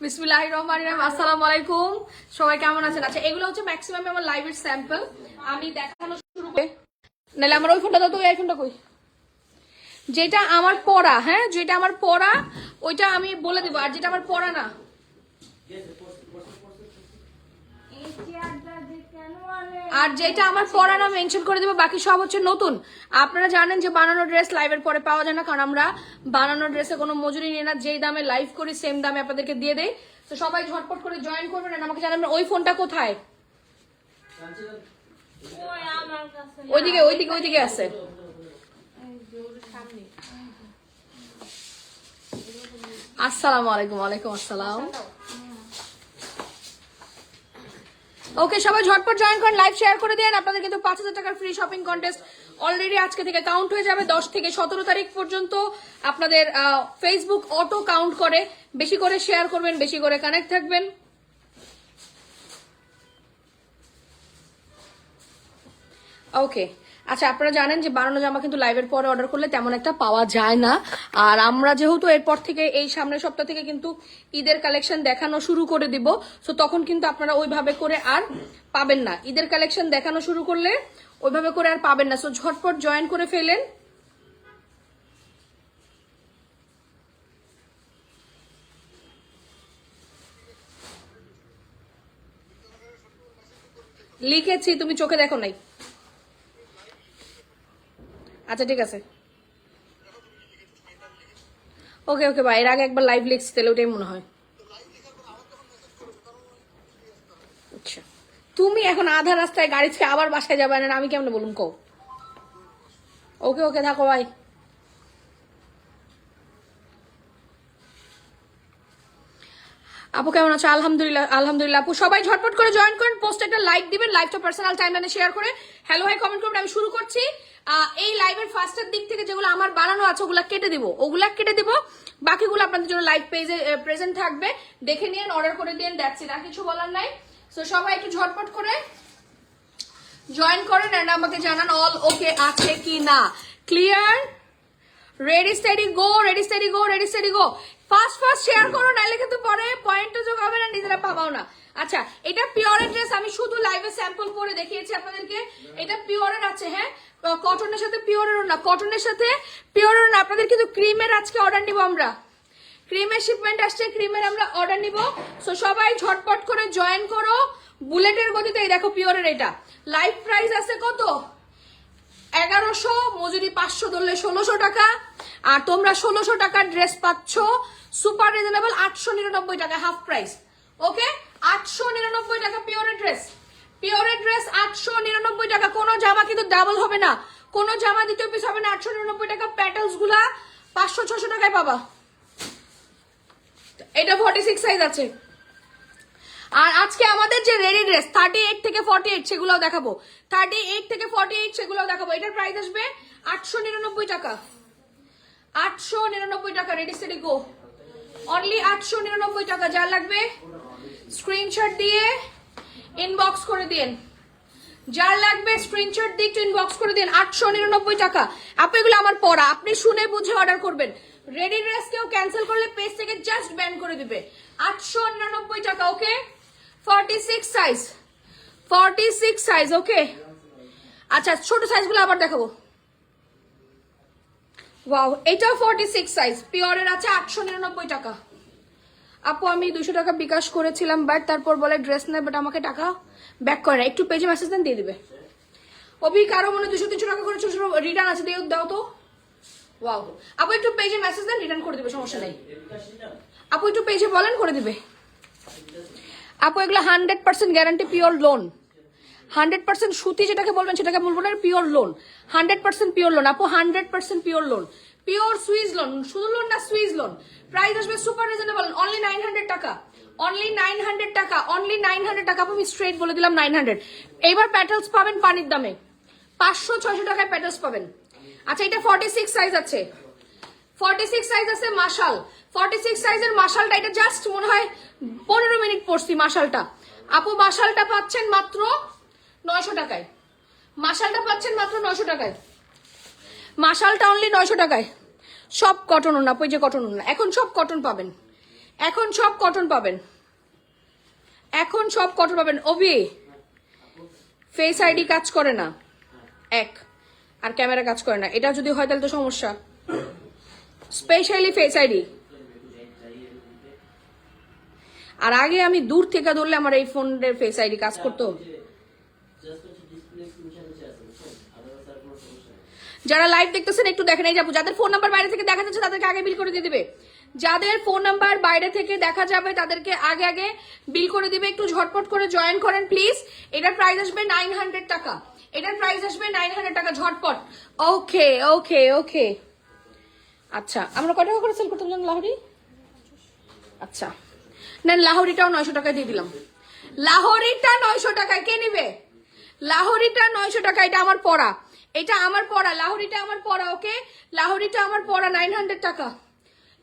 বিসমিল্লাহির রহমানির রহিম। আসসালামু আলাইকুম, সবাই কেমন আছেন? আচ্ছা, এগুলো হচ্ছে ম্যাক্সিমাম আমার লাইভের স্যাম্পল। আমি দেখানো শুরু করি, নাহলে আমার ওই ফোনটা দাও তো, এই ফোনটা কই, যেটা আমার পড়া, হ্যাঁ যেটা আমার পড়া ওইটা আমি বলে দিব, আর যেটা আমার পড়া না আর যেটা আমার পড়া না মেনশন করে দেবো, বাকি সব হচ্ছে নতুন। আপনারা জানেন যে বানানো ড্রেস লাইভের পরে পাওয়া যায় না, কারণ আমরা বানানো ড্রেসে কোনো মজুরি নিয়ে না, যেই দামে লাইভ করি সেম দামে আপনাদেরকে দিয়ে দেই। তো সবাই ঝটপট করে জয়েন করবেন। আর আমাকে জানাবেন ওই ফোনটা কোথায়, ওইদিকে ওইদিকে ওইদিকে আছে। আসসালামু আলাইকুম। ওয়ালাইকুম আসসালাম। ওকে, সবাই ঝটপট জয়েন করেন, লাইভ শেয়ার করে দেন। আপনাদের কিন্তু 5,000 টাকার ফ্রি শপিং কন্টেস্ট অলরেডি আজকে থেকে কাউন্ট হয়ে যাবে। 10 থেকে 17 তারিখ পর্যন্ত আপনাদের ফেসবুক অটো কাউন্ট করে। বেশি করে শেয়ার করবেন, বেশি করে কানেক্ট থাকবেন। ওকে, আচ্ছা, আপনারা জানেন যে বানানো জামা কিন্তু লাইভের পরে অর্ডার করলে তেমন একটা পাওয়া যায় না। আর আমরা যেহেতু এরপর থেকে এই সামনের সপ্তাহ থেকে কিন্তু ঈদের কালেকশন দেখানো শুরু করে দিব, সো তখন কিন্তু আপনারা ওইভাবে করে আর পাবেন না। ঈদের কালেকশন দেখানো শুরু করলে ওইভাবে করে আর পাবেন না। সো ঝটপট জয়েন করে ফেলেন। লিখেছি, তুমি চোখে দেখো নাই। আচ্ছা ঠিক আছে, ওকে ওকে ভাই, এর আগে একবার লাইভ লিখছি, তাহলে ওটাই মনে হয়। আচ্ছা, তুমি এখন আধা রাস্তায় গাড়ি থেকে আবার বাসায় যাবে না, আমি কেমন বলুন কও। ওকে ওকে, থাকো ভাই। আপু কেমন আছো? আলহামদুলিল্লাহ আলহামদুলিল্লাহ। আপু সবাই ঝটপট করে জয়েন করেন, পোস্টে একটা লাইক দিবেন, লাইভটা পার্সোনাল টাইমলাইনে শেয়ার করে হ্যালো হাই কমেন্ট করবেন। আমি শুরু করছি। এই লাইভের ফার্স্টের দিক থেকে যেগুলো আমার বানানো আছে ওগুলা কেটে দিব, বাকিগুলো আপনাদের জন্য লাইভ পেজে প্রেজেন্ট থাকবে। দেখে নিন, অর্ডার করে দিন, দ্যাটস ইট, আর কিছু বলার নাই। সো সবাই একটু ঝটপট করে জয়েন করেন এন্ড আমাকে জানান অল ওকে আছে কি না। Clear? Ready steady go, ready steady go, ready steady go. First first share করো, নাইলে কিন্তু পরে পয়েন্টও যোগ হবে না, নিজেরা পাবাও না। আচ্ছা, এটা পিওরের ড্রেস, আমি শুধু লাইভে স্যাম্পল পরে দেখিয়েছি আপনাদেরকে। এটা পিওরের আছে, হ্যাঁ, কটনের সাথে পিওরেরও না, কটনের সাথে পিওরের না। আপনাদের কিন্তু ক্রিমের আজকে অর্ডার নিব আমরা, ক্রিমের শিপমেন্ট আসছে, ক্রিমের আমরা অর্ডার নিব। সো সবাই ঝটপট করে জয়েন করো বুলেটের গতিতে। এই দেখো পিওরের, এটা লাইভ প্রাইস আছে কত? 1100, মজুরি 500 ধরলে 1600 টাকা। আর তোমরা 1600 টাকার ড্রেস পাচ্ছ সুপার রিজনেবল 899 টাকা, হাফ প্রাইস। ওকে, 899 টাকা পিওরের ড্রেস, পিওরের ড্রেস 899 টাকা। কোনো জামা কিন্তু ডাবল হবে না, কোনো জামা দ্বিতীয় পিস হবে না। 899 টাকা। প্যাটেলস গুলা 500-600 টাকায় পাবা। এটা 46 সাইজ আছে। আর আজকে আমাদের যে রেডি ড্রেস 38 থেকে 48 সেগুলোও দেখাবো, 38 থেকে 48 সেগুলোও দেখাবো। এটার প্রাইস আসবে 899 টাকা, 899 টাকা। রেডি স্টেডি গো, অনলি 899 টাকা। যা লাগবে স্ক্রিনশট দিয়ে ইনবক্স করে দিন, যার লাগবে স্ক্রিনশট দিয়ে একটু ইনবক্স করে দিন। 899 টাকা। আপনি এগুলো আমার পড়া, আপনি শুনে বুঝে অর্ডার করবেন। রেডি ড্রেস কেউ ক্যান্সেল করলে পেজ থেকে জাস্ট ব্যান করে দিবে। 899 টাকা। ওকে, 46 সাইজ, 46 সাইজ। ওকে, আচ্ছা ছোট সাইজগুলো আবার দেখাবো। ওয়াও, এটাও 46 সাইজ, পিওরের আছে, 899 টাকা। আপু আমি 200 টাকা বিকাশ করেছিলাম, বাট তারপর বলে ড্রেস নেই, বাট আমাকে টাকা ব্যাক করে না। একটু পেজে মেসেজ দেন, দিয়ে দিবে। অভি কারো মনে 200-300 টাকা করে ছোট ছোট রিটার্ন আছে, দিয়ে দাও তো। ওয়াও, আপু একটু পেজে মেসেজ দেন, রিটার্ন করে দিবে, সমস্যা নেই। আপু একটু পেজে বলেন, করে দিবে। আপু এগুলো 100% গ্যারান্টি, পিওর লোন, 100% সুতি, যেটাকে বলবেন সেটাকে বলবো না, পিওর লোন, 100% পিওর লোন। আপু 100% pure loan, pure Swiss loan, শুধু লোন না সুইস লোন। প্রাইস আসবে সুপার রিজনেবল, অনলি 900 টাকা, অনলি 900 টাকা, অনলি 900 টাকা। আপু আমি স্ট্রেট বলে দিলাম 900। এইবার প্যাটেলস পাবেন পানির দামে, 500-600 টাকায় প্যাটেলস পাবেন। আচ্ছা, এটা 46 সাইজ আছে, 46 সাইজ আছে। মাশাল 46 সাইজের মাশালটা, এটা জাস্ট মনে হয় 15 মিনিট পরছি মাশালটা। আপু মাশালটা পাচ্ছেন মাত্র 900 টাকায়, মাশালটা পাচ্ছেন মাত্র 900 টাকায়, মাশালটা অনলি 900 টাকায়। সব কটন না, ওই যে কটন না, এখন সব কটন পাবেন, এখন সব কটন পাবেন, এখন সব কটন পাবেন। ওবি ফেস আইডি কাজ করে না, এক আর ক্যামেরা কাজ করে না, এটা যদি হয় তাহলে তো সমস্যা। Specially face ID. আর আগে আমি দূর থেকে ধরলে আমার এই ফোনের ফেস আইডি কাজ করতো। যারা লাইভ দেখতেছেন একটু দেখেন, এই যাবো যাদের ফোন নাম্বার বাইরে থেকে দেখা যাচ্ছে তাদেরকে আগে বিল করে দিয়ে দিবে, যাদের ফোন নাম্বার বাইরে থেকে দেখা যাবে তাদেরকে আগে আগে বিল করে দিবে। একটু ঝটপট করে জয়েন করেন প্লিজ। এটার প্রাইস আসবে 900 টাকা, এটার প্রাইস আসবে 900 টাকা, ঝটপট। ওকে ওকে ওকে, আচ্ছা আমরা কত টাকা করে সেল করতাম জানেন লাহোরি? আচ্ছা নেন, লাহোরিটাও 900 টাকায় দিয়ে দিলাম। লাহোরিটা 900 টাকায় কে নিবে? লাহোরিটা 900 টাকা, এটা আমার পড়া, এটা আমার পড়া, লাহোরিটা আমার পড়া। ওকে লাহোরিটা আমার পড়া 900 টাকা,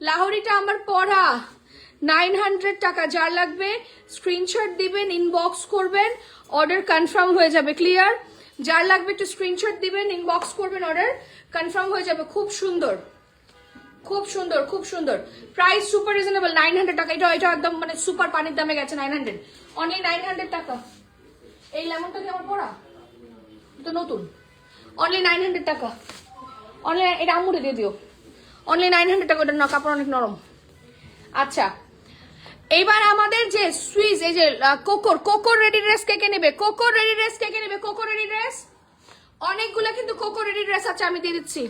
লাহোরিটা আমার পড়া 900 টাকা। যার লাগবে স্ক্রিনশট দিবেন, ইনবক্স করবেন, অর্ডার কনফার্ম হয়ে যাবে। ক্লিয়ার? যার লাগবে একটু স্ক্রিনশট দিবেন, ইনবক্স করবেন, অর্ডার কনফার্ম হয়ে যাবে। খুব সুন্দর, খুব সুন্দর, খুব সুন্দর। প্রাইস সুপার রিজনেবল, 900 টাকা। এটা এটা একদম মানে সুপার পানির দামে গেছে, 900, অনলি 900 টাকা। এই লেমনটা কি আমার পড়া? তো নতুন, অনলি 900 টাকা, অনলি। এটা আমুরে দিয়ে দিও, অনলি 900 টাকা। ওটা না, কাপড় অনেক নরম। আচ্ছা এইবার আমাদের যে সুইস, এই যে কোকোর, কোকোর রেডি ড্রেস কে কে নেবে? কোকোর রেডি ড্রেস কে কে নেবে? কোকোর রেডি ড্রেস অনেকগুলো কিন্তু কোকোর রেডি ড্রেস আছে, আমি দিয়ে দিচ্ছি।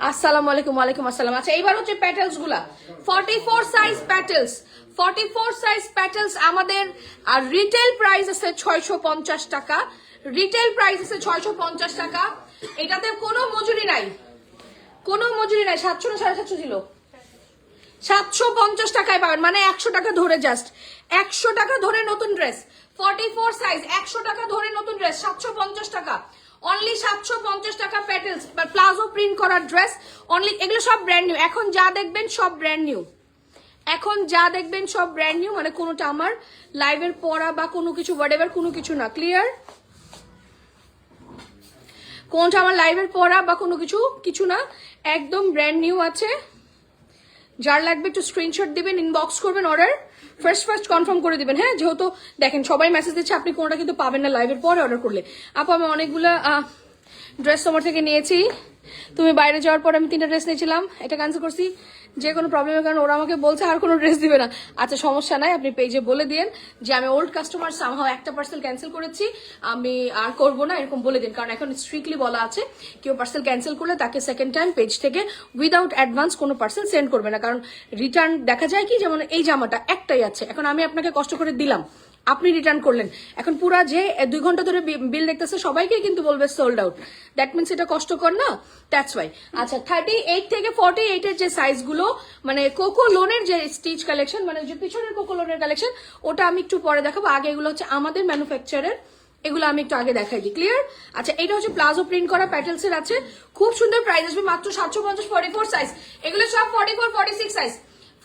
আসসালামু আলাইকুম। ওয়ালাইকুম আসসালাম। আচ্ছা এইবার হচ্ছে প্যাটেলস গুলা, 44 সাইজ প্যাটেলস, 44 সাইজ প্যাটেলস আমাদের। আর রিটেল প্রাইস আছে 650 টাকা, রিটেল প্রাইস আছে 650 টাকা। এটাতে কোনো মজুরি নাই, কোনো মজুরি নাই। 700 না 750 ছিল, 750 টাকায় পাবেন, মানে 100 টাকা ধরে, জাস্ট 100 টাকা ধরে নতুন ড্রেস। 44 সাইজ, 100 টাকা ধরে নতুন ড্রেস, 750 টাকা, অনলি 750 টাকা। প্যাটেলস বা প্লাজো প্রিন্ট করার ড্রেস অনলি, এগুলো সব ব্র্যান্ড নিউ। এখন যা দেখবেন সব ব্র্যান্ড নিউ, এখন যা দেখবেন সব ব্র্যান্ড নিউ, মানে কোনোটা আমার লাইভের পড়া বা কোনো কিছু হোয়াটএভার কোনো কিছু না। ক্লিয়ার? কোনটা আমার লাইভের পড়া বা কোনো কিছু কিছু না, একদম ব্র্যান্ড নিউ আছে। যার লাগবে একটু স্ক্রিনশট দিবেন, ইনবক্স করবেন, অর্ডার ফার্স্ট কনফার্ম করে দিবেন। হ্যাঁ, যেহেতু দেখেন সবাই মেসেজ দিচ্ছে, আপনি কোনটা কিন্তু পাবেন না লাইভের পরে অর্ডার করলে। আপু আমি অনেকগুলো ড্রেস তোমার থেকে নিয়েছি, তুমি বাইরে যাওয়ার পর আমি 3টা ড্রেস নিয়েছিলাম, এটা ক্যান্সেল করছি যে কোনো প্রবলেমের কারণে। ওরা আমাকে বলছে আর কোনো ড্রেস দিবে না। আচ্ছা সমস্যা নাই, আপনি পেজে বলে দিন যে আমি ওল্ড কাস্টমার, সামহাও একটা পার্সেল ক্যান্সেল করেছি, আমি আর করবো না, এরকম বলে দিন। কারণ এখন স্ট্রিক্টলি বলা আছে কেউ পার্সেল ক্যান্সেল করলে তাকে সেকেন্ড টাইম পেজ থেকে উইদাউট অ্যাডভান্স কোনো পার্সেল সেন্ড করবে না। কারণ রিটার্ন দেখা যায় কি, যেমন এই জামাটা একটাই আছে, এখন আমি আপনাকে কষ্ট করে দিলাম, আপনি রিটার্ন করলেন, এখন পুরা যে 2 ঘন্টা ধরে বিল দেখতেছে সবাইকে কিন্তু বলবে সোল্ড আউট, দ্যাট মিনস এটা কষ্টকর না, দ্যাটস ওয়াই। আচ্ছা 38 থেকে 48 এর যে সাইজগুলো, মানে কোকো লোনের যে স্টিচ কালেকশন, মানে যে পিছনের কোকো লোনের কালেকশন, ওটা আমি একটু পরে দেখাবো। আগে এগুলো হচ্ছে আমাদের ম্যানুফ্যাকচারের, এগুলো আমি একটু আগে দেখাই দিই। ক্লিয়ার? আচ্ছা এটা হচ্ছে প্লাজো প্রিন্ট করা প্যাটেলস এর আছে, খুব সুন্দর। প্রাইস আসবে মাত্র 750, 44 সাইজ, এগুলো সব 44, 46 সাইজ,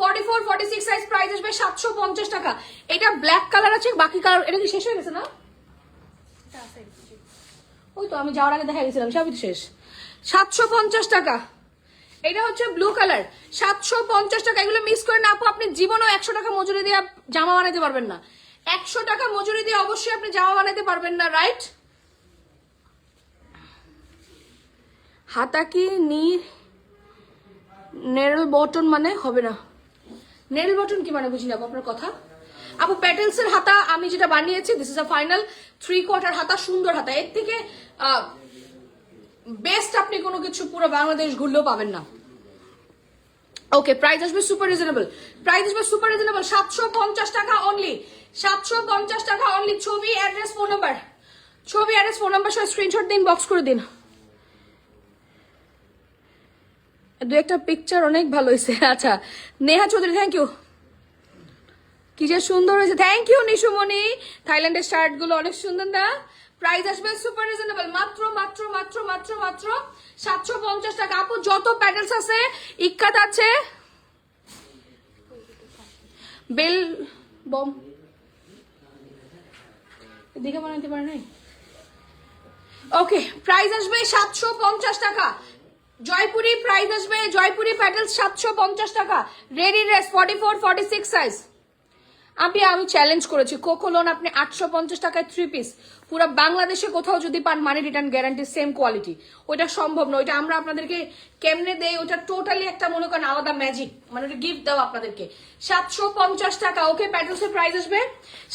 44, 46 সাইজ, প্রাইস আসবে 750 টাকা। এটা ব্ল্যাক কালার আছে, বাকি কালার এটা কি শেষ হয়ে গেছে না? ওই তো আমি যাওয়ার আগে দেখা গেছিলাম, সবই শেষ। 750 টাকা। এটা হচ্ছে ব্লু কালার, 750 টাকা। এগুলো মিস করে না আপু, আপনি জীবনেও 100 টাকা মজুরি দিয়ে জামা বানাইতে পারবেন না, 100 টাকা মজুরি দিয়ে অবশ্যই আপনি জামা বানাইতে পারবেন না, রাইট? হাতা কি নেরল বটন মানে হবে না? নেল বটন কি মানে বুঝি না আপনার কথা আপু। প্যাটেলস এর হাতা আমি যেটা বানিয়েছি, দিস ইজ আ ফাইনাল 3/4 হাতা, সুন্দর হাতা। এর থেকে বেস্ট আপনি কোনো কিছু পুরো বাংলাদেশ ঘুরলেও পাবেন না। ওকে প্রাইস আসবে সুপার রিজনেবল, প্রাইস আসবে সুপার রিজনেবল, 750 টাকা অনলি, 750 টাকা অনলি। ছবি, অ্যাড্রেস, ফোন নাম্বার, ছবি, অ্যাড্রেস, ফোন নাম্বার সহ স্ক্রিনশট দিন, বক্স করে দিন। 2-একটা পিকচার অনেক ভালো হয়েছে। আচ্ছা নেহা চৌধুরী, থ্যাংক ইউ, কি যে সুন্দর হয়েছে, থ্যাংক ইউ নিশুমণি। থাইল্যান্ডের শার্ট গুলো অনেক সুন্দর না? প্রাইস আসবে সুপার রিজনেবল, মাত্র মাত্র মাত্র মাত্র মাত্র 750 টাকা। আপু যত প্যাটেলস আছে, ইক্কাত আছে, বেল বম দিকে বানাতে পারে নাই। ওকে প্রাইস আসবে 750 টাকা, জয়পুরি প্রাইস আসবে, জয়পুরি প্যাটেলস 750 টাকা, রেডি ড্রেস 44-46 সাইজ। আমি চ্যালেঞ্জ করেছি, কোকোলোন আপনি 850 টাকায় 3 পিস পুরো বাংলাদেশে কোথাও যদি পান মানি রিটার্ন গ্যারান্টি, সেম কোয়ালিটি। ওইটা সম্ভব না, ওইটা আমরা আপনাদেরকে কেমনে দেই, ওটা টোটালি একটা মনে করেন আলাদা ম্যাজিক, মানে ওটা গিফট দাও আপনাদেরকে। 750 টাকা, ওকে। প্যাটেলসের প্রাইস আসবে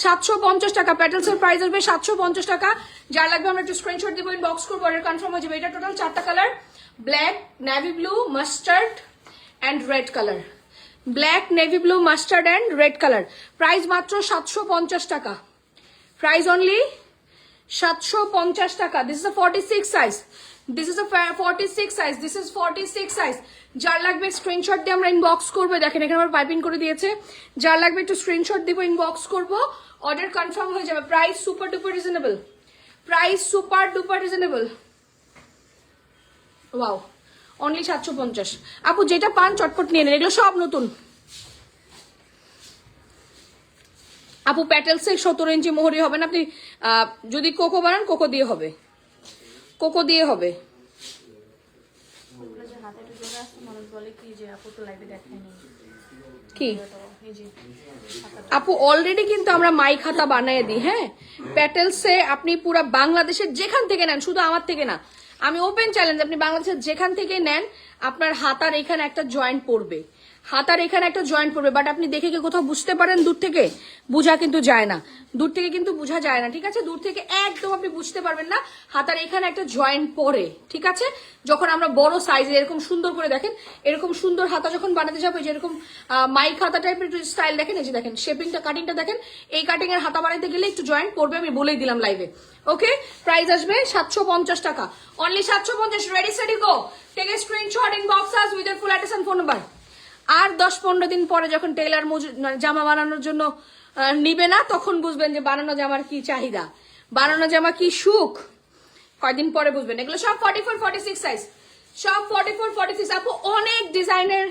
750 টাকা, প্যাটেলসের প্রাইস আসবে 750 টাকা। যার লাগবে আমরা একটু স্ক্রিনশট দিব, ইনবক্স করবো, অর্ডার কনফার্ম হয়ে যাবে। এটা টোটাল 4টা colour, black, navy blue, mustard and red colour. Black, navy blue, mustard and red colour. Price মাত্র 750 টাকা, প্রাইস অনলি 750 টাকা। This is a 46 size, this is a 46 size, this is 46 size. যার লাগবে screenshot দিয়ে আমরা inbox করবো। দেখেন এখানে আমার পাইপিং করে দিয়েছে, যার লাগবে একটু স্ক্রিনশট দিব, ইনবক্স করবো, অর্ডার কনফার্ম হয়ে যাবে। Price super duper reasonable, price super duper reasonable. Wow, only 750। আপু যেটা পান চটপট নিয়ে নেন, এগুলো সব নতুন। আপু প্যাটেলসের 17 ইঞ্চি মোহরি হবে না, আপনি যদি কোকো বানান কোকো দিয়ে হবে, কোকো দিয়ে হবে। কি আপু অলরেডি কিন্তু আমরা মাই খাতা বানিয়ে দিই। হ্যাঁ, প্যাটেলসে আপনি পুরো বাংলাদেশের যেখান থেকে নেন, শুধু আমার থেকে না, আমি ওপেন চ্যালেঞ্জ, আপনি বাংলাদেশের যেখান থেকে নেন আপনার হাতার এখানে একটা জয়েন্ট পড়বে, হাতার এখানে একটা জয়েন্ট পড়বে। বাট আপনি দেখে কি কোথাও বুঝতে পারেন? দূর থেকে বোঝা কিন্তু যায় না, দূর থেকে কিন্তু বোঝা যায় না, ঠিক আছে? দূর থেকে একদম আপনি বুঝতে পারবেন না হাতার এখানে একটা জয়েন্ট পড়ে, ঠিক আছে? যখন আমরা বড় সাইজের এরকম সুন্দর করে দেখেন, এরকম সুন্দর হাতা যখন বানাতে যাবো, যেরকম মাইক হাতা টাইপের স্টাইল দেখেন, এই যে দেখেন শেপিংটা, কাটিংটা দেখেন, এই কাটিং এর হাতা বানাতে গেলে একটু জয়েন্ট পড়বে, আমি বলেই দিলাম লাইভে। ওকে, প্রাইস আসবে 750 টাকা, only 750। Ready steady go, take a screenshot, inbox us with full address and phone number. আর 10-15 দিন পরে যখন টেইলার জামা বানানোর জন্য নিবে না, তখন বুঝবেন যে বানানো জামার কি চাহিদা, বানানো জামা কি সুখ, কয়দিন পরে বুঝবেন। এগুলো সব 44-46 সাইজ, সব 44-46। আপু অনেক ডিজাইনের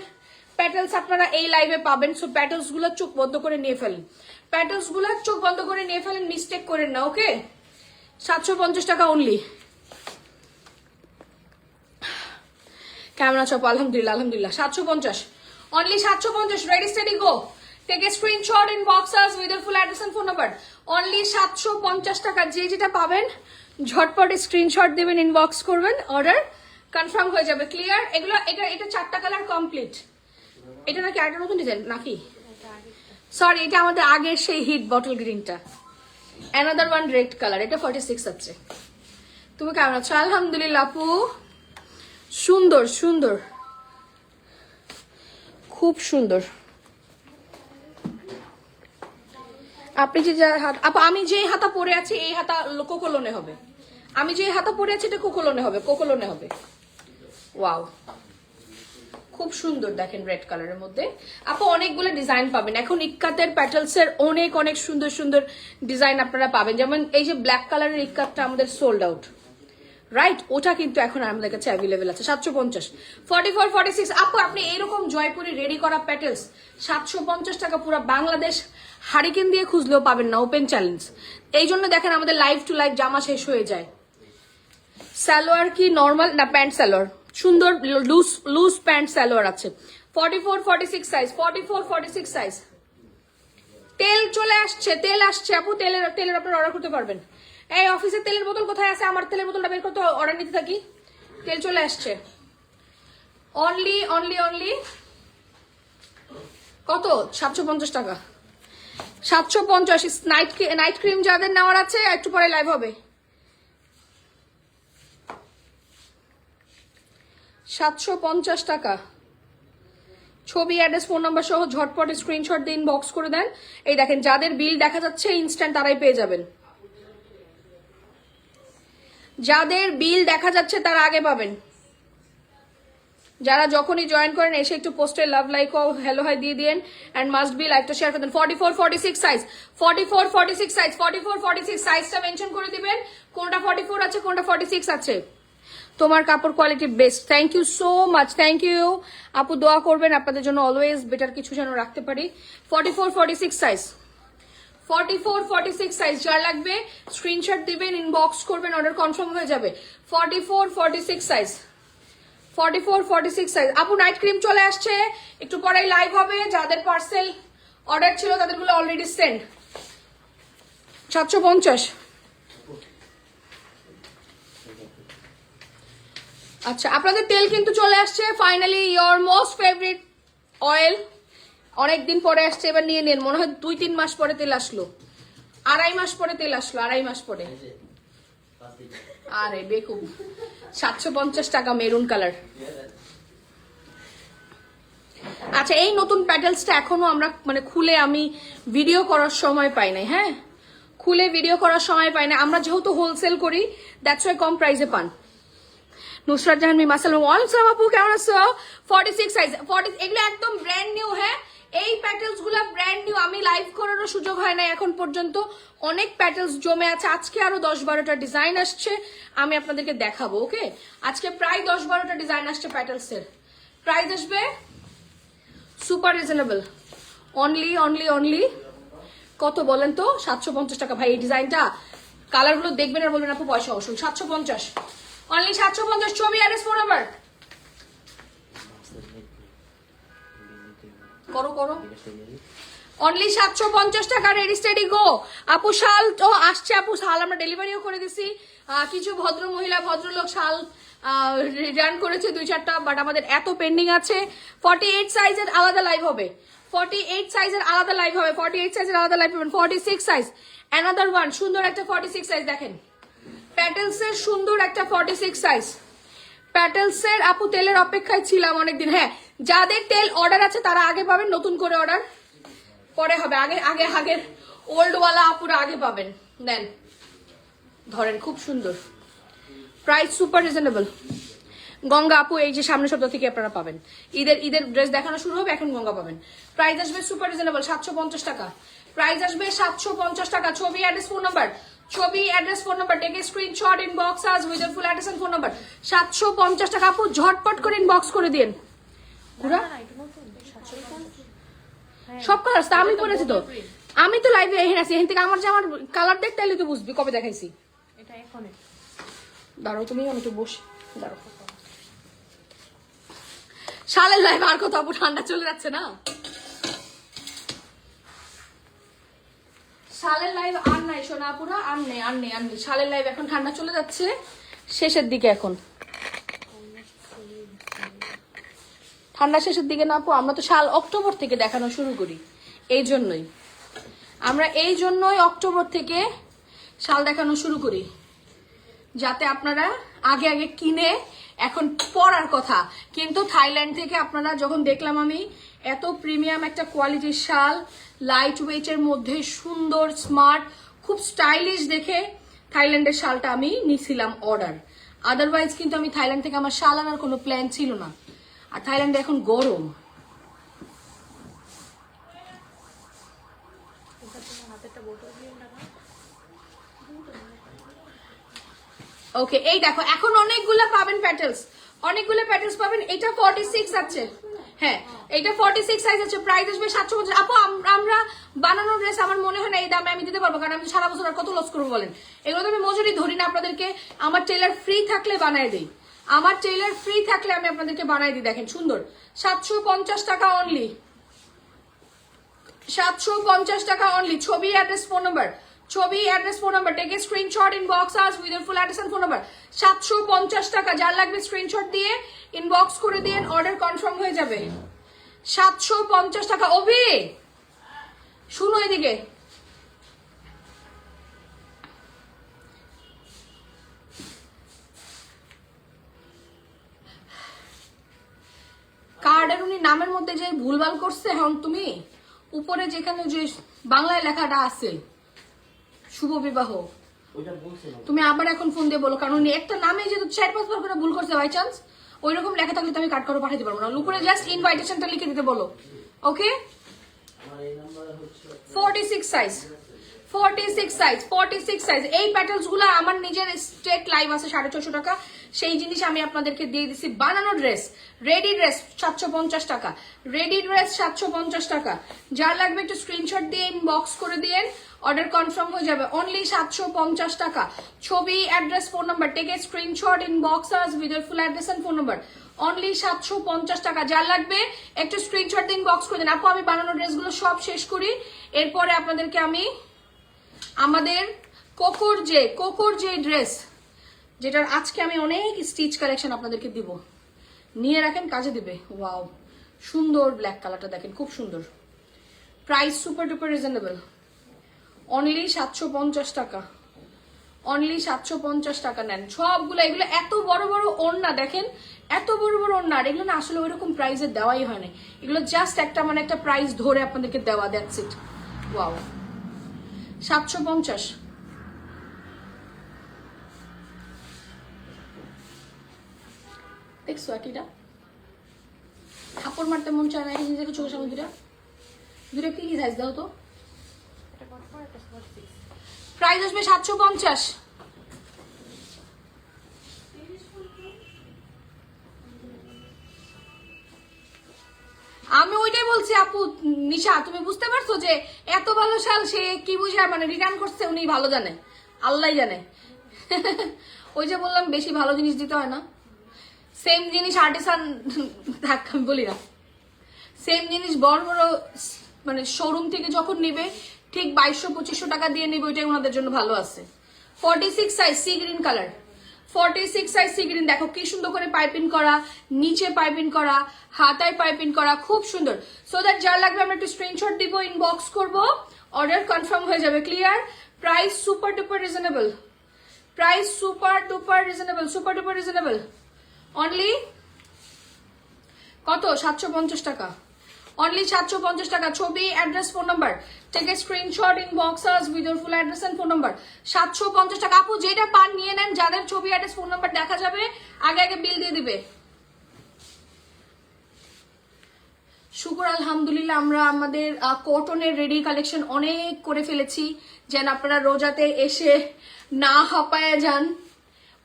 প্যাটেলস আপনারা এই লাইভে পাবেন। সো প্যাটেলস গুলো চোখ বন্ধ করে নিয়ে ফেলেন, প্যাটেলস গুলো চোখ বন্ধ করে নিয়ে ফেলেন, মিস্টেক করেন না। ওকে, 750 টাকা অনলি। কেমন আছো? আলহামদুলিল্লাহ, আলহামদুলিল্লাহ। 750, only 750. Ready steady go, take a screenshot, inbox us with your full address and phone number. Only 750 টাকা। যে যেটা পাবেন ঝটপট স্ক্রিনশট দিবেন, ইনবক্স করবেন, অর্ডার কনফার্ম হয়ে যাবে। ক্লিয়ার? এগুলো এটা 4টা কালার কমপ্লিট। এটা নাকি আরেকটা নতুন ডিজাইন নাকি? সরি, এটা আমাদের আগের সেই হিট বটল গ্রিনটা। অ্যানাদার ওয়ান রেড কালার, এটা 46 আছে। তুমি কেমন আছো? আলহামদুলিল্লাহ আপু, সুন্দর সুন্দর, খুব সুন্দর। আপনি যে আপা, আমি যে হাতা পরে আছি এই হাতা কোকোলোনে হবে, আমি যে হাতা পরে আছি এটা কোকোলোনে হবে, কোকোলোনে হবে। ওয়াও, খুব সুন্দর। দেখেন রেড কালারের মধ্যে আপু অনেকগুলো ডিজাইন পাবেন এখন। ইক্কাতের প্যাটেলসের অনেক অনেক সুন্দর সুন্দর ডিজাইন আপনারা পাবেন। যেমন এই যে ব্ল্যাক কালারের ইক্কাতটা আমাদের সোল্ড আউট, রাইট? ওটা কিন্তু এখন আমাদের কাছে অ্যাভেলেবেল আছে। 750, 44-46। আপু আপনি এইরকম জয়পুরি রেডি করা প্যাটেলস 750 টাকা পুরো বাংলাদেশ হারিকেন দিয়ে খুঁজলেও পাবেন না, ওপেন চ্যালেঞ্জ। এই জন্য দেখেন আমাদের লাইভ টু লাইভ জামা শেষ হয়ে যায়। সালোয়ার কি নর্মাল না প্যান্ট সালোয়ার? সুন্দর লুজ প্যান্ট সালোয়ার আছে। 44-46 সাইজ, 44-46 সাইজ। তেল চলে আসছে, তেল আসছে আপু, তেলের আপনারা অর্ডার করতে পারবেন। এই অফিসের তেলের বোতল কোথায় আছে? আমার তেলের বোতলটা বের করতে অর্ডার নিতে থাকি। তেল চলে আসছে। অনলি অনলি অনলি কত? 750 টাকা, 750। নাইট ক্রিম যাদের নেওয়ার আছে একটু পরে লাইভ হবে। 750 টাকা। ছবি, অ্যাড্রেস, ফোন নাম্বার সহ ঝটপট স্ক্রিনশট দিয়ে ইনবক্স করে দেন। এই দেখেন যাদের বিল দেখা যাচ্ছে ইনস্ট্যান্ট তারাই পেয়ে যাবেন, যাদের বিল দেখা যাচ্ছে তারা আগে পাবেন। যারা যখনই জয়েন করেন এসে একটু পোস্টে লাভ লাইক ও হ্যালো হাই দিয়ে দিন, এন্ড মাস্ট বি লাইকটা শেয়ার করে দেন। 44-46 সাইজ, 44-46 সাইজ, 44-46 সাইজটা মেনশন করে দিবেন কোনটা 44 আছে কোনটা 46 আছে। তোমার কাপড় quality best, thank you so much, thank you আপু। দোয়া করবেন আপনাদের জন্য অলওয়েজ বেটার কিছু যেন রাখতে পারি। 44-46 সাইজ, 44-46 সাইজ। যার লাগবে স্ক্রিনশট দিবেন, ইনবক্স করবেন, অর্ডার কনফার্ম হয়ে যাবে। 44-46 সাইজ, 44 46 সাইজ। আপু নাইট ক্রিম চলে আসছে, একটু পরেই লাইভ হবে। যাদের পার্সেল অর্ডার ছিল তাদেরগুলো অলরেডি সেন্ড। 750। আচ্ছা, আপনাদের তেল কিন্তু চলে আসছে finally. Your most favourite oil অনেকদিন পরে আসছে, এবার নিয়ে নেন। মনে হয় 2-3 মাস পরে তেল আসলো, 2.5 মাস পরে তেল আসলো, 2.5 মাস পরে। আরে বেকুব। 750 টাকা, মেরুন কালার। আচ্ছা, এই নতুন প্যাটেলসটা এখনো আমরা মানে খুলে আমি ভিডিও করার সময় পাই নাই। হ্যাঁ, খুলে ভিডিও করার সময় পাই না আমরা, যেহেতু হোলসেল করি, দ্যাটস ওয়াই কম প্রাইসে পান। নুসরাত জাহান মিম, আসসালামু আলাইকুম আপু, কেমন আছো? 46 সাইজ, 40, এগুলো একদম ব্র্যান্ড নিউ। হ্যাঁ, এই প্যাটেলস গুলা ব্র্যান্ড নিউ, আমি লাইভ করারও সুযোগ হয় না এখন পর্যন্ত। অনেক প্যাটেলস জমে আছে, আজকে আরো 10-12টা ডিজাইন আসছে, আমি আপনাদেরকে দেখাবো। ওকে, আজকে প্রায় 10-12টা ডিজাইন আসছে প্যাটেলস এর। প্রাইস আসবে সুপার রিজনেবল, অনলি কত বলেন তো? 750 টাকা। ভাই এই ডিজাইনটা, কালার গুলো দেখবেন আর বলবেন আপু পয়সা অবশ্যই। 750, অনলি 750। ছবি আর ফোন নাম্বার করো। অনলি 750 টাকা। Ready steady go. আপু শাল তো আসছে, আপু শাল আমরা ডেলিভারিও করে দিছি। কিছু ভদ্র মহিলা ভদ্রলোক শাল রিটার্ন করেছে 2-4টা, বাট আমাদের এত পেন্ডিং আছে। 48 সাইজের আলাদা লাইভ হবে, 48 সাইজের আলাদা লাইভ হবে, 48 সাইজের আলাদা লাইভ পাবেন। 46 সাইজ, অ্যানাদার ওয়ান সুন্দর একটা 46 সাইজ। দেখেন প্যাটেলসের সুন্দর একটা 46 সাইজ। প্যাটেলসের আপু তেলের অপেক্ষায় ছিলাম অনেকদিন। হ্যাঁ, যাদের তেল অর্ডার আছে তারা আগে পাবেন, নতুন করে অর্ডার পরে হবে। আগের ওল্ড ওয়ালা আপুরা আগে পাবেন। দেন ধরেন, খুব সুন্দর, প্রাইস সুপার রিজনেবল। গঙ্গা আপু এই যে সামনের সপ্তাহ থেকে আপনারা পাবেন, ঈদের ড্রেস দেখানো শুরু হবে, এখন গঙ্গা পাবেন। প্রাইস আসবে সুপার রিজনেবল, 750 টাকা। প্রাইস আসবে 750 টাকা। ছবি অ্যাড্রেস ফোন নাম্বার, ছবি address phone number, take a screenshot, inbox us with full address and phone number. 750 টাকা আপু, ঝটপট করে ইনবক্স করে দিন। পুরা সব কালার আমি করেছি তো, আমি তো লাইভে এখানে আছি, এখান থেকে আমার যে আমার কালার দেখতে এলে তো বুঝবি কবে দেখাইছি। দাঁড়াও তুমি, আমি তো বসে দাঁড়াও। শালের লাইভ আর কত আপু, ঠান্ডা চলে যাচ্ছে না। শালের লাইভ আর নাই সোনা আপুরা, আর নেই। শালের লাইভ এখন ঠান্ডা চলে যাচ্ছে, শেষের দিকে এখন ঠান্ডা শেষের দিকে না আপু। আমরা তো শাল অক্টোবর থেকে দেখানো শুরু করি, এই জন্যই অক্টোবর থেকে শাল দেখানো শুরু করি, যাতে আপনারা আগে কিনে এখন পরার কথা। কিন্তু থাইল্যান্ড থেকে আপনারা যখন দেখলাম আমি এত প্রিমিয়াম একটা কোয়ালিটির শাল, লাইট ওয়েটের মধ্যে সুন্দর, স্মার্ট, খুব স্টাইলিশ দেখে থাইল্যান্ডের শালটা আমি নিছিলাম অর্ডার। আদারওয়াইজ কিন্তু আমি থাইল্যান্ড থেকে আমার শাল আনার কোনো প্ল্যান ছিল না। আর থাইল্যান্ডে এখন গরম। ওকে, এই দেখো এখন অনেকগুলো পাবেন প্যাটেলস, পাবেন। এটা 46 আছে। হ্যাঁ, এটা 46 সাইজ আছে। প্রাইস আসবে 750। আপু আমরা বানানো ড্রেস আমার মনে হয় না এই দামে আমি দিতে পারবো, কারণ আমি সারা বছর আর কত লস করবো বলেন। এগুলো তো আমি মজুরি ধরি না আপনাদেরকে, আমার টেলার ফ্রি থাকলে বানায় দিই, আমি আপনাদেরকে বানাই দিই। দেখেন সুন্দর, 750 টাকা অনলি, 750 টাকা অনলি। ছবি address phone number, take a screenshot, inbox us with full address and phone number. 750 টাকা, যার লাগবে স্ক্রিনশট দিয়ে ইনবক্স করে দিন, অর্ডার কনফার্ম হয়ে যাবে। 750 টাকা। অভি শুনো এদিকে, কার্ডের উনি নামের মধ্যে যে ভুলভাল করছে, এখন তুমি উপরে যেখানে যে বাংলায় লেখাটা আছে শুভ বিবাহ, তুমি আবার এখন ফোন দিয়ে বলো, কারণ উনি একটা নামে যেহেতু 4-5 বার করে ভুল করছে, বাই চান্স ওইরকম লেখা থাকলে তো আমি কাট করে পাঠাতে পারবো না। উপরে জাস্ট ইনভাইটেশনটা লিখে দিতে বলো। ওকে, 46 সাইজ, 46 সাইজ। এই প্যাটেলস গুলা আমার নিজের স্টেট লাইভ আছে 650 টাকা, সেই জিনিস আমি আপনাদেরকে দিয়ে দিচ্ছি। বানানো ড্রেস, রেডি ড্রেস 750 টাকা, রেডি ড্রেস 750 টাকা। যার লাগবে একটু স্ক্রিনশট দিয়ে ইনবক্স করে দিয়েন, অর্ডার কনফার্ম হয়ে যাবে। অনলি 750 টাকা। ছবি, address, phone number, take a screenshot, inbox us with full address and phone number. Only 750 টাকা। যার লাগবে একটু স্ক্রিনশট দিন, বক্স করে দিন। আপু আমি বানানো ড্রেসগুলো সব শেষ করি, এরপরে আপনাদেরকে আমি আমাদের কোকোর যে ড্রেস, যেটার আজকে আমি অনেক স্টিচ কালেকশন আপনাদেরকে দিব, নিয়ে রাখেন, কাজে দিবে। ওয়াও, সুন্দর ব্ল্যাক কালারটা দেখেন, খুব সুন্দর। Price super duper reasonable, only 750 টাকা। অনলি 750 টাকা নেন সবগুলো। এগুলো এত বড় বড় ওড়না দেখেন, এত বড় বড় ওড়না। আর এগুলো না আসলে ওইরকম প্রাইসে দেওয়াই হয় না, এগুলো জাস্ট একটা মানে একটা প্রাইস ধরে আপনাদেরকে দেওয়া, দ্যাটস ইট। ওয়াও, 750। দেখছো একইটা কাপড় মারতে মন চায় না, এই নিজেকে চোখের সামনে দুটা কি সাইজ দাও তো। প্রাইস আসবে 750। আমি ওইটাই বলছি আপু, নিশা তুমি বুঝতে পারছো যে এত ভালো শাল সে কি বুঝে মানে রিটার্ন করছে, উনি ভালো জানে, আল্লাহ জানে। ওই যে বললাম বেশি ভালো জিনিস দিতে হয় না, সেম জিনিস আর্টিসান থাক আমি বলি না, সেম জিনিস বড় বড় মানে শোরুম থেকে যখন নিবে ঠিক 2200-2500 টাকা দিয়ে নিবে, ওইটাই ওনাদের জন্য ভালো আছে। 46 size sea green colour, 46 size sea green. দেখো কি সুন্দর করে পাইপিং করা, নিচে পাইপিং করা, হাতায় পাইপিং করা, খুব সুন্দর। সো দ্যাট যার লাগবে আমরা একটু স্ক্রিনশট দিব, ইনবক্স করব, অর্ডার কনফার্ম হয়ে যাবে। Clear? Price super duper reasonable, price super duper reasonable, super duper reasonable. Only কত? 750 টাকা। অনলি 750 টাকা। ছবি, address, phone number, take a screenshot, inbox us with your full address and phone number. 750 টাকা। আপু যেটা পান নিয়ে নেন, যাদের ছবি, অ্যাড্রেস, ফোন নাম্বার দেখা যাবে আগে আগে বিল দিয়ে দিবে। শুকর আলহামদুলিল্লাহ আমরা আমাদের কটনের রেডি কালেকশন অনেক করে ফেলেছি, যেন আপনারা রোজাতে এসে না হাঁপায় যান,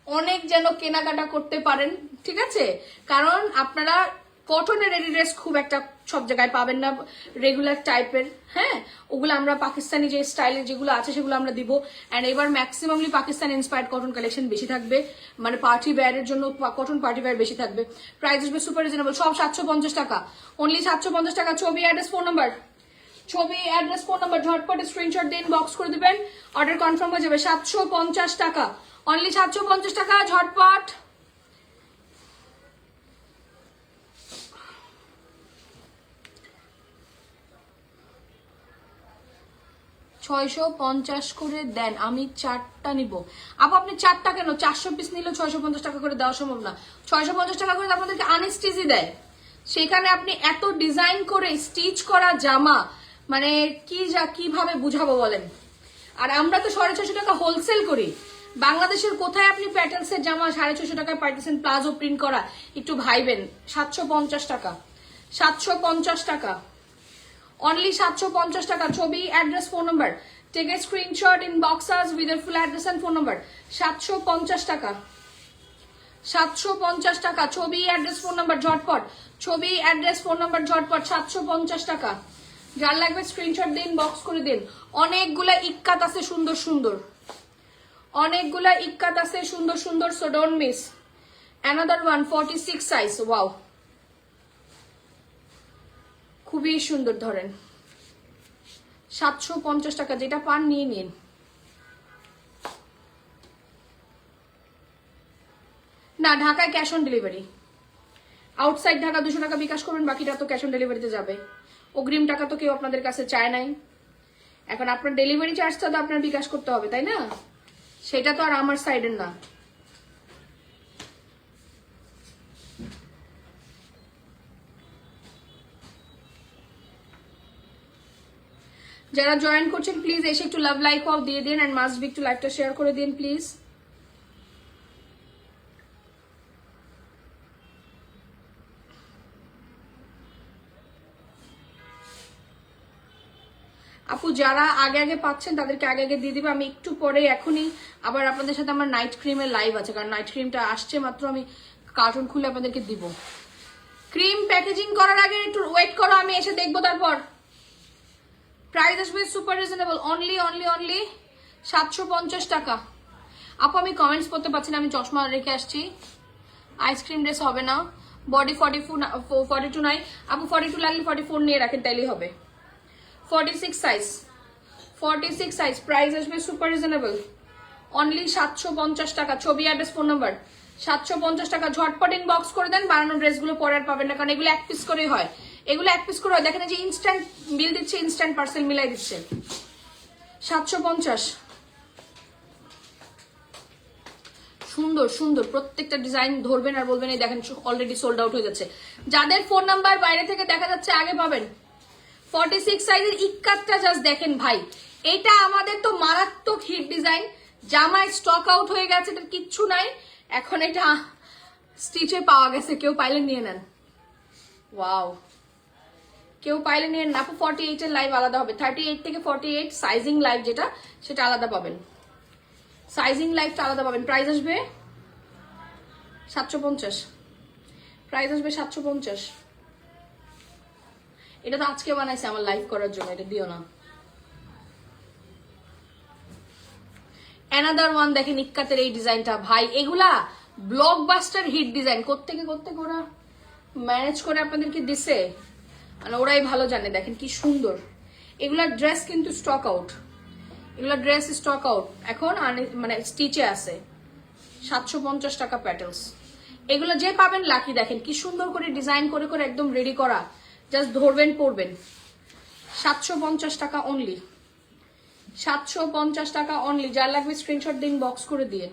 অনেক যেন কেনাকাটা করতে পারেন, ঠিক আছে? কারণ আপনারা কটনের রেডি ড্রেস খুব একটা সব জায়গায় পাবেন না, রেগুলার টাইপের। হ্যাঁ, ওগুলো আমরা পাকিস্তানি যে স্টাইলের যেগুলো আছে সেগুলো আমরা দিব। অ্যান্ড এবার maximumly Pakistan inspired cotton collection বেশি থাকবে, মানে পার্টি ওয়্যারের জন্য কটন পার্টি ওয়্যার বেশি থাকবে। প্রাইস আসবে সুপার রিজনেবল, সব 750 টাকা, অনলি 750 টাকা। ছবি, অ্যাড্রেস, ফোন নাম্বার, ছবি, অ্যাড্রেস, ফোন নাম্বার ঝটপট স্ক্রিনশট দিন, বক্স করে দিবেন, অর্ডার কনফার্ম হয়ে যাবে। 750 টাকা, অনলি 750 টাকা, ঝটপট। $650 করে দেন, আমি 4টা নিব। আপনি 4টা কেন, 400 পিস নিলে 650 টাকা করে দেওয়া সম্ভব না। 650 টাকা করে আপনাদেরকে আনস্টিচই দেয়, সেখানে আপনি এত ডিজাইন করে স্টিচ করা জামা, মানে কিভাবে বুঝাবো বলেন। আর আমরা তো 650 টাকা হোলসেল করি। বাংলাদেশের কোথায় আপনি প্যাটেলসের জামা 650 টাকায় পাইতেছেন, প্লাজো প্রিন্ট করা, একটু ভাইবেন। 750 টাকা, 750 টাকা, অনলি 750 টাকা। ছবি, address, phone number, take a screenshot, inbox us with your full address and phone number. 750 টাকা, 750 টাকা। ছবি, অ্যাড্রেস, ফোন নাম্বার ঝটপট, ছবি, অ্যাড্রেস, ফোন নাম্বার ঝটপট। 750 টাকা। যার লাগবে স্ক্রিনশট দিন, বক্স করে দিন। অনেকগুলা ইক্কাত আছে সুন্দর সুন্দর, অনেকগুলা ইক্কাত আছে সুন্দর সুন্দর, so don't miss. Another one, 46 size. Wow, খুবই সুন্দর। ধরেন 750 টাকা, যেটা পান নিয়ে নিন। না, ঢাকায় cash on delivery, outside Dhaka 200 টাকা বিকাশ করবেন, বাকিটা তো ক্যাশ অন ডেলিভারিতে যাবে। অগ্রিম টাকা তো কেউ আপনাদের কাছে চায় নাই। এখন আপনার ডেলিভারি চার্জটা তো আপনার বিকাশ করতে হবে, তাই না? সেটা তো আর আমার সাইডের না। যারা জয়েন করছেন প্লিজ এসে একটু লাভ লাইক অফ দিয়ে দিন, এন্ড মাস্ট বি একটু লাইভটা শেয়ার করে দিন প্লিজ। আপু যারা আগে আগে পাচ্ছেন তাদেরকে আগে আগে দিয়ে দিবে। আমি একটু পরে এখনই আবার আপনাদের সাথে আমার নাইট ক্রিমের লাইভ আছে, কারণ নাইট ক্রিমটা আসছে মাত্র, আমি কার্টুন খুলে আপনাদেরকে দিব। ক্রিম প্যাকেজিং করার আগে একটু ওয়েট করো, আমি এসে দেখবো তারপর। প্রাইস আসবে super reasonable, only only only 750 টাকা। আপু আমি কমেন্টস করতে পারছি না, আমি চশমা রেখে আসছি। আইসক্রিম ড্রেস হবে না, বডি 42 নাই আপু, 42 লাগলে 44 নিয়ে রাখেন, তাইলেই হবে। 46 সাইজ, 46 সাইজ, প্রাইস আসবে সুপার রিজনেবল, অনলি 750 টাকা। ছবি, অ্যাড্রেস, ফোন নাম্বার। 750 টাকা, ঝটপট ইনবক্স করে দেন। বানানো ড্রেসগুলো পরে আর পাবেন না, কারণ এগুলো এক পিস করেই হয়, এগুলো এক পিস করে হয়। দেখেন যে ইনস্ট্যান্ট বিল দিচ্ছে, ইনস্ট্যান্ট পার্সেল মিলাই দিচ্ছে। 750, সুন্দর সুন্দর প্রত্যেকটা ডিজাইন ধরবেন আর বলবেন এই দেখেন অলরেডি সোল্ড আউট হয়ে যাচ্ছে। যাদের ফোন নাম্বার বাইরে থেকে দেখা যাচ্ছে আগে পাবেন। 46 সাইজের ইক্কাতটা জাস্ট দেখেন ভাই, এটা আমাদের তো মারাত্মক হিট ডিজাইন। জামায় স্টক আউট হয়ে গেছে, এটা কিচ্ছু নাই এখন, এটা স্টিচে পাওয়া গেছে, কেউ পাইলে নিয়ে নেন। ওয়াও, কেউ পাইলে নিয়ে নেন আপু। 48 এর লাইভ আলাদা হবে, 38 থেকে 48 সাইজিং লাইভ যেটা, সেটা আলাদা পাবেন, সাইজিং লাইভটা আলাদা পাবেন। প্রাইস আসবে 750, প্রাইস আসবে 750। এটা তো আজকে বানাইছে আমার লাইভ করার জন্য, এটা দিও না। অ্যানাদার ওয়ান দেখেন ইক্কাতের এই ডিজাইনটা ভাই, এগুলা ব্লকবাস্টার হিট ডিজাইন। কোত্থেকে ওরা ম্যানেজ করে আপনাদেরকে দিছে, মানে ওরাই ভালো জানে। দেখেন কি সুন্দর, এগুলা ড্রেস কিন্তু স্টক আউট, এগুলা ড্রেস স্টক আউট এখন, মানে স্টিচে আছে। 750 টাকা প্যাটেলস, এগুলো যে পাবেন লাকি। দেখেন কি সুন্দর করে ডিজাইন করে করে একদম রেডি করা, জাস্ট ধরবেন পরবেন। 750 টাকা অনলি, 750 টাকা অনলি। যার লাগবে স্ক্রিনশট দিন, বক্স করে দিয়ে।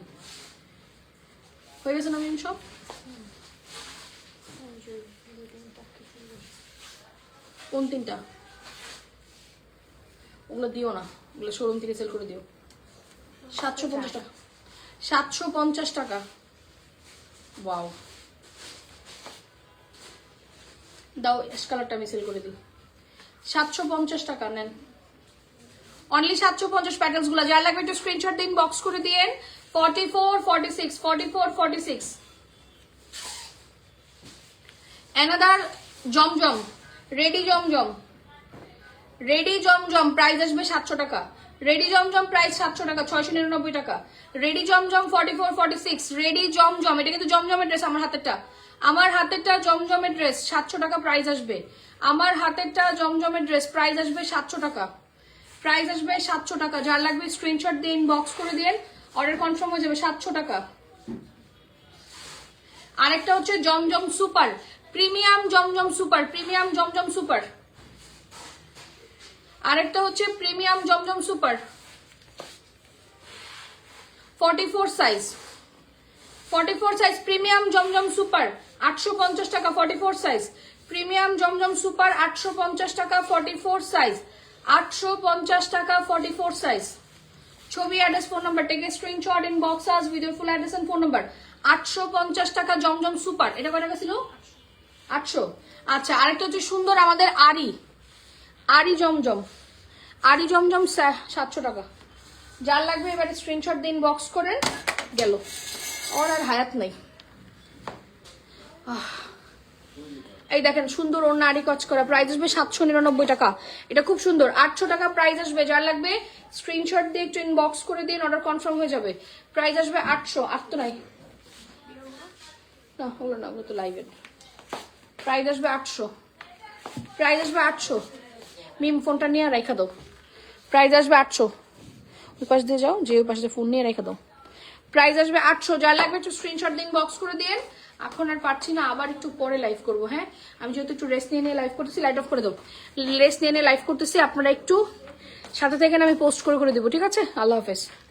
হয়ে গেছে না সব? কোন তিনটা? ওগুলো দিও না, ওগুলো শোরুম থেকে সেল করে দিও। 750 টাকা, 750 টাকা। ওয়াও, দাও অ্যাশ কালারটা আমি সেল করে দিই। 750 টাকা নেন, অনলি 750 প্যাটার্নস গুলো। যার লাগবে একটু স্ক্রিনশট দিন, বক্স করে দিয়েন। 44, 46, 44, 46। অ্যানাদার জমজম, রেডি জমজম, রেডি জমজম, প্রাইস আসবে 700 টাকা। রেডি জমজম প্রাইস 700 টাকা, 699 টাকা। রেডি জমজম 44, 46, রেডি জমজম। এটা কিন্তু জমজমের ড্রেস, আমার হাতেরটা, আমার হাতেরটা জমজমের ড্রেস। 700 টাকা প্রাইস আসবে, আমার হাতেরটা জমজমের ড্রেস। প্রাইস আসবে 700 টাকা, প্রাইস আসবে 700 টাকা। যার লাগবে স্ক্রিনশট দিন, বক্স করে দিন, অর্ডার কনফার্ম হয়ে যাবে। 700 টাকা। আরেকটা হচ্ছে জমজম সুপার, প্রিমিয়াম জমজম সুপার, প্রিমিয়াম জমজম সুপার। আরেকটা হচ্ছে প্রিমিয়াম জমজম সুপার, 44 সাইজ, 44 সাইজ প্রিমিয়াম জমজম সুপার, 850 টাকা। 44 সাইজ প্রিমিয়াম জমজম সুপার, 850 টাকা। 44 সাইজ, 850 টাকা। 44 সাইজ। ছবি, address, phone number, take a screenshot, inbox us with your full address and phone number. 850 টাকা জমজম super. এটা কয় টাকা ছিল? 800। আচ্ছা, আরেকটা হচ্ছে সুন্দর আমাদের আরি, আরি জমজম, আরি জমজম 700 টাকা। যার লাগবে এবারে স্ক্রিনশট দিন, বক্স করেন, গেল। ওর আর হায়াত নাই। এই দেখেন সুন্দর ওর নারী কচ করা, প্রাইস আসবে 799 টাকা। এটা খুব সুন্দর, 800 টাকা প্রাইস আসবে। যার লাগবে স্ক্রিনশট দিয়ে একটু ইনবক্স করে দিন, অর্ডার কনফার্ম হয়ে যাবে। প্রাইস আসবে 800। আর তো নাই না, হলো না, ওগুলো তো লাইভের। প্রাইস আসবে 800, প্রাইস আসবে 800। মিম ফোনটা নিয়ে রেখা দাও, প্রাইস আসবে 800। ওই পাশ দিয়ে যাও, যে ওই পাশে ফোন নিয়ে রেখে দাও। প্রাইস আসবে 800। যার লাগবে একটু স্ক্রিনশট দিন, বক্স করে দিন। এখন আর পারছি না, আবার একটু পরে লাইভ করবো। হ্যাঁ, আমি যেহেতু একটু রেস্ট নিয়ে লাইভ করতেছি, লাইট অফ করে দাও। রেস্ট নিয়ে লাইভ করতেছি, আপনারা একটু সাথে থেকে আমি পোস্ট করে দেবো, ঠিক আছে? আল্লাহ হাফেজ।